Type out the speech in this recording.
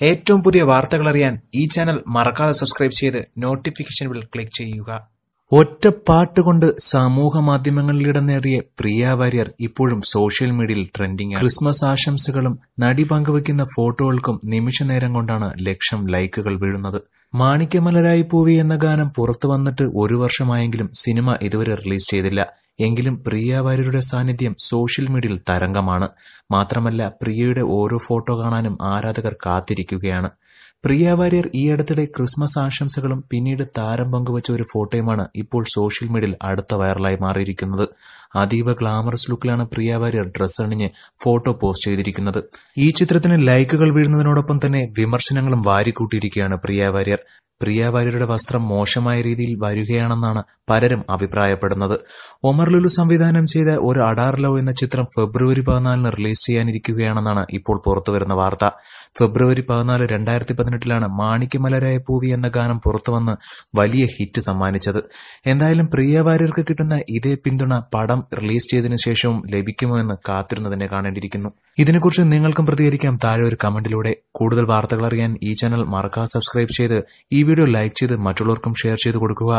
ഏറ്റവും പുതിയ വാർത്തകൾ അറിയാൻ ഈ ചാനൽ മറക്കാതെ സബ്സ്ക്രൈബ് ചെയ്ത് നോട്ടിഫിക്കേഷൻ ബെൽ ക്ലിക്ക് ചെയ്യുക. ഒറ്റ പാട്ടുകൊണ്ട് സമൂഹ മാധ്യമങ്ങളിലിടം നേടിയ പ്രിയ വാര്യർ ഇപ്പോഴും സോഷ്യൽ മീഡിയയിൽ ട്രെൻഡിംഗ്. ക്രിസ്മസ് ആശംസകളും നടി പങ്കുവയ്ക്കുന്ന ഫോട്ടോകൾക്കും നിമിഷ നേരം കൊണ്ടാണ് ലക്ഷം ലൈക്കുകൾ വീഴുന്നത്. മാണിക്യമലരായി പൂവി എന്ന ഗാനം പുറത്തു വന്നിട്ട് 1 വർഷമായെങ്കിലും സിനിമ ഇതുവരെ റിലീസ് ചെയ്തില്ല. എങ്കിലും പ്രിയ വാര്യരുടെ സാന്നിധ്യം സോഷ്യൽ മീഡിയയിൽ തരംഗമാണ്. മാത്രമല്ല, പ്രിയയുടെ ഓരോ ഫോട്ടോ കാണാനും ആരാധകർ കാത്തിരിക്കുകയാണ്. പ്രിയ വാര്യർ ഈയടുത്തിടെ ക്രിസ്മസ് ആശംസകളും പിന്നീട് താരം പങ്കുവച്ച ഒരു ഫോട്ടോയുമാണ് ഇപ്പോൾ സോഷ്യൽ മീഡിയയിൽ അടുത്ത വൈറലായി മാറിയിരിക്കുന്നത്. അതീവ ഗ്ലാമറസ് ലുക്കിലാണ് പ്രിയ വാര്യർ ഡ്രസ് അണിഞ്ഞ് ഫോട്ടോ പോസ്റ്റ് ചെയ്തിരിക്കുന്നത്. ഈ ചിത്രത്തിന് ലൈക്കുകൾ വീഴുന്നതിനോടൊപ്പം തന്നെ വിമർശനങ്ങളും വാരിക്കൂട്ടിയിരിക്കുകയാണ് പ്രിയ വാര്യർ. പ്രിയ വാര്യരുടെ വസ്ത്രം മോശമായ രീതിയിൽ വരികയാണെന്നാണ് പലരും അഭിപ്രായപ്പെടുന്നത്. ഒമർ ലുലു സംവിധാനം ചെയ്ത ഒരു അഡാർ ലവ് എന്ന ചിത്രം ഫെബ്രുവരി 14 റിലീസ് ചെയ്യാനിരിക്കുകയാണെന്നാണ് ഇപ്പോൾ പുറത്തുവരുന്ന വാർത്ത. ഫെബ്രുവരി 14, 2018 മാണിക്യമലരായ പൂവി എന്ന ഗാനം പുറത്തുവന്ന് വലിയ ഹിറ്റ് സമ്മാനിച്ചത്. എന്തായാലും പ്രിയ വാര്യർക്ക് കിട്ടുന്ന ഇതേ പിന്തുണ പടം റിലീസ് ചെയ്തതിനു ശേഷവും ലഭിക്കുമോ എന്ന് കാത്തിരുന്നു തന്നെ കാണേണ്ടിയിരിക്കുന്നു. ഇതിനെക്കുറിച്ച് നിങ്ങൾക്കും പ്രതികരിക്കാം താഴെ ഒരു കമന്റിലൂടെ. കൂടുതൽ വാർത്തകൾ അറിയാൻ ഈ ചാനൽ മറക്കാതെ സബ്സ്ക്രൈബ് ചെയ്ത് ഈ വീഡിയോ ലൈക്ക് ചെയ്ത് മറ്റുള്ളവർക്കും ഷെയർ ചെയ്ത് കൊടുക്കുക.